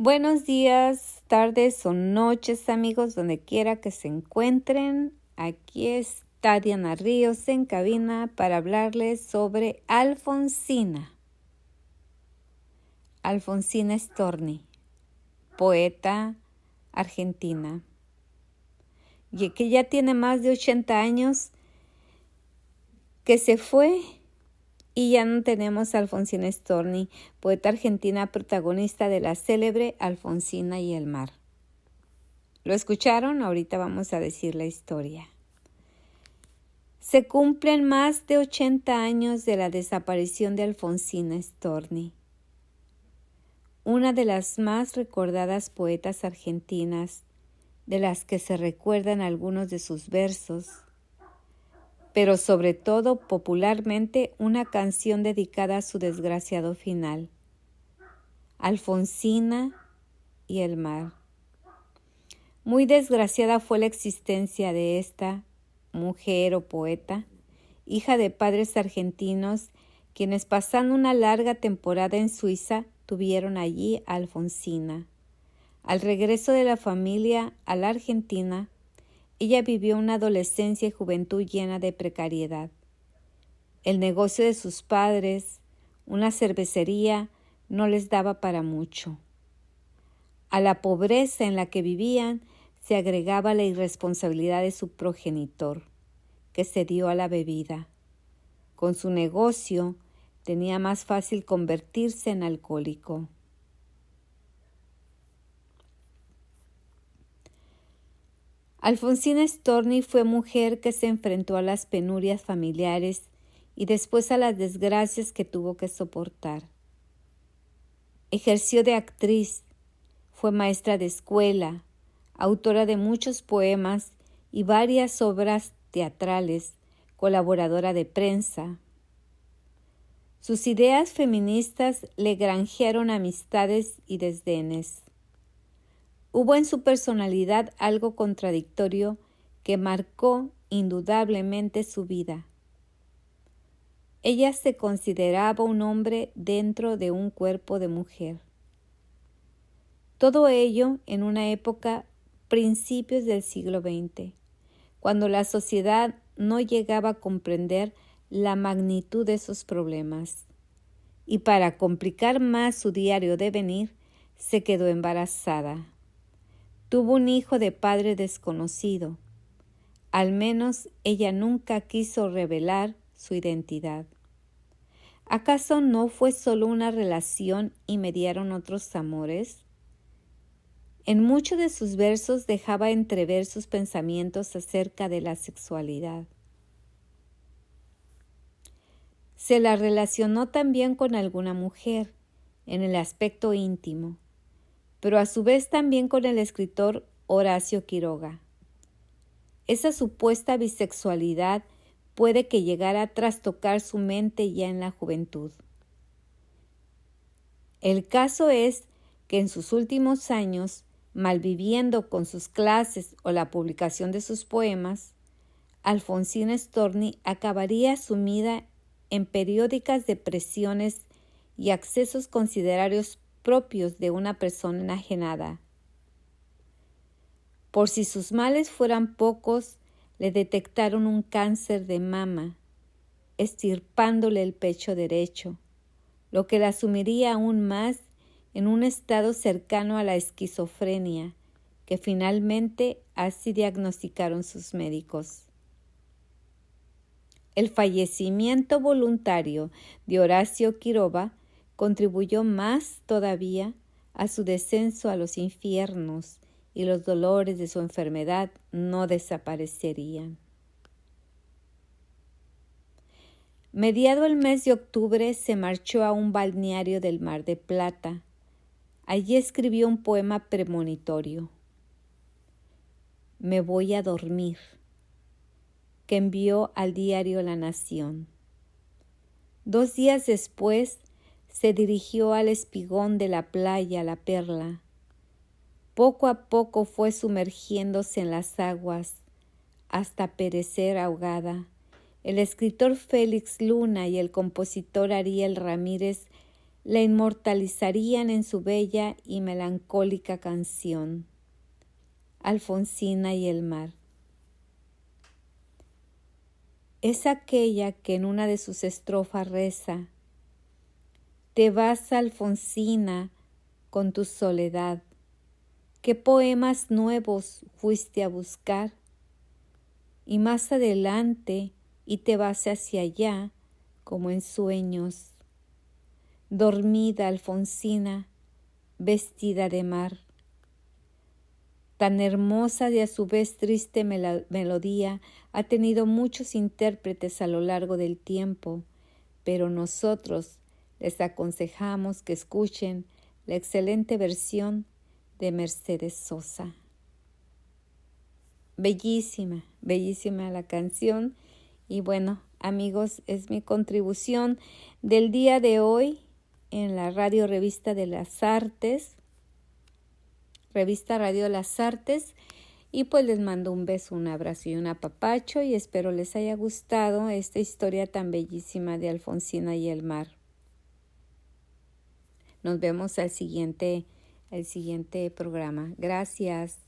Buenos días, tardes o noches, amigos, donde quiera que se encuentren. Aquí está Diana Ríos en cabina para hablarles sobre Alfonsina. Alfonsina Storni, poeta argentina, y que ya tiene más de 80 años que se fue. Y ya no tenemos a Alfonsina Storni, poeta argentina protagonista de la célebre Alfonsina y el mar. ¿Lo escucharon? Ahorita vamos a decir la historia. Se cumplen más de 80 años de la desaparición de Alfonsina Storni, una de las más recordadas poetas argentinas, de las que se recuerdan algunos de sus versos, pero sobre todo popularmente una canción dedicada a su desgraciado final, Alfonsina y el mar. Muy desgraciada fue la existencia de esta mujer o poeta, hija de padres argentinos, quienes pasando una larga temporada en Suiza tuvieron allí a Alfonsina. Al regreso de la familia a la Argentina, ella vivió una adolescencia y juventud llena de precariedad. El negocio de sus padres, una cervecería, no les daba para mucho. A la pobreza en la que vivían se agregaba la irresponsabilidad de su progenitor, que se dio a la bebida. Con su negocio tenía más fácil convertirse en alcohólico. Alfonsina Storni fue mujer que se enfrentó a las penurias familiares y después a las desgracias que tuvo que soportar. Ejerció de actriz, fue maestra de escuela, autora de muchos poemas y varias obras teatrales, colaboradora de prensa. Sus ideas feministas le granjearon amistades y desdenes. Hubo en su personalidad algo contradictorio que marcó indudablemente su vida. Ella se consideraba un hombre dentro de un cuerpo de mujer. Todo ello en una época principios del siglo XX, cuando la sociedad no llegaba a comprender la magnitud de esos problemas. Y para complicar más su diario devenir, se quedó embarazada. Tuvo un hijo de padre desconocido. Al menos ella nunca quiso revelar su identidad. ¿Acaso no fue solo una relación y mediaron otros amores? En muchos de sus versos dejaba entrever sus pensamientos acerca de la sexualidad. Se la relacionó también con alguna mujer, en el aspecto íntimo, pero a su vez también con el escritor Horacio Quiroga. Esa supuesta bisexualidad puede que llegara a trastocar su mente ya en la juventud. El caso es que en sus últimos años, malviviendo con sus clases o la publicación de sus poemas, Alfonsina Storni acabaría sumida en periódicas depresiones y accesos considerados propios de una persona enajenada. Por si sus males fueran pocos, le detectaron un cáncer de mama, extirpándole el pecho derecho, lo que la sumiría aún más en un estado cercano a la esquizofrenia, que finalmente así diagnosticaron sus médicos. El fallecimiento voluntario de Horacio Quiroga contribuyó más todavía a su descenso a los infiernos, y los dolores de su enfermedad no desaparecerían. Mediado el mes de octubre se marchó a un balneario del Mar de Plata. Allí escribió un poema premonitorio, Me voy a dormir, que envió al diario La Nación. 2 días después se dirigió al espigón de la playa La Perla. Poco a poco fue sumergiéndose en las aguas hasta perecer ahogada. El escritor Félix Luna y el compositor Ariel Ramírez la inmortalizarían en su bella y melancólica canción, Alfonsina y el mar. Es aquella que en una de sus estrofas reza: te vas, Alfonsina, con tu soledad, ¿qué poemas nuevos fuiste a buscar? Y más adelante, y te vas hacia allá, como en sueños. Dormida Alfonsina, vestida de mar. Tan hermosa y a su vez triste melodía ha tenido muchos intérpretes a lo largo del tiempo, pero nosotros les aconsejamos que escuchen la excelente versión de Mercedes Sosa. Bellísima, bellísima la canción. Y bueno, amigos, es mi contribución del día de hoy en la Radio Revista de las Artes, Revista Radio de las Artes. Y pues les mando un beso, un abrazo y un apapacho, y espero les haya gustado esta historia tan bellísima de Alfonsina y el mar. Nos vemos al siguiente programa. Gracias.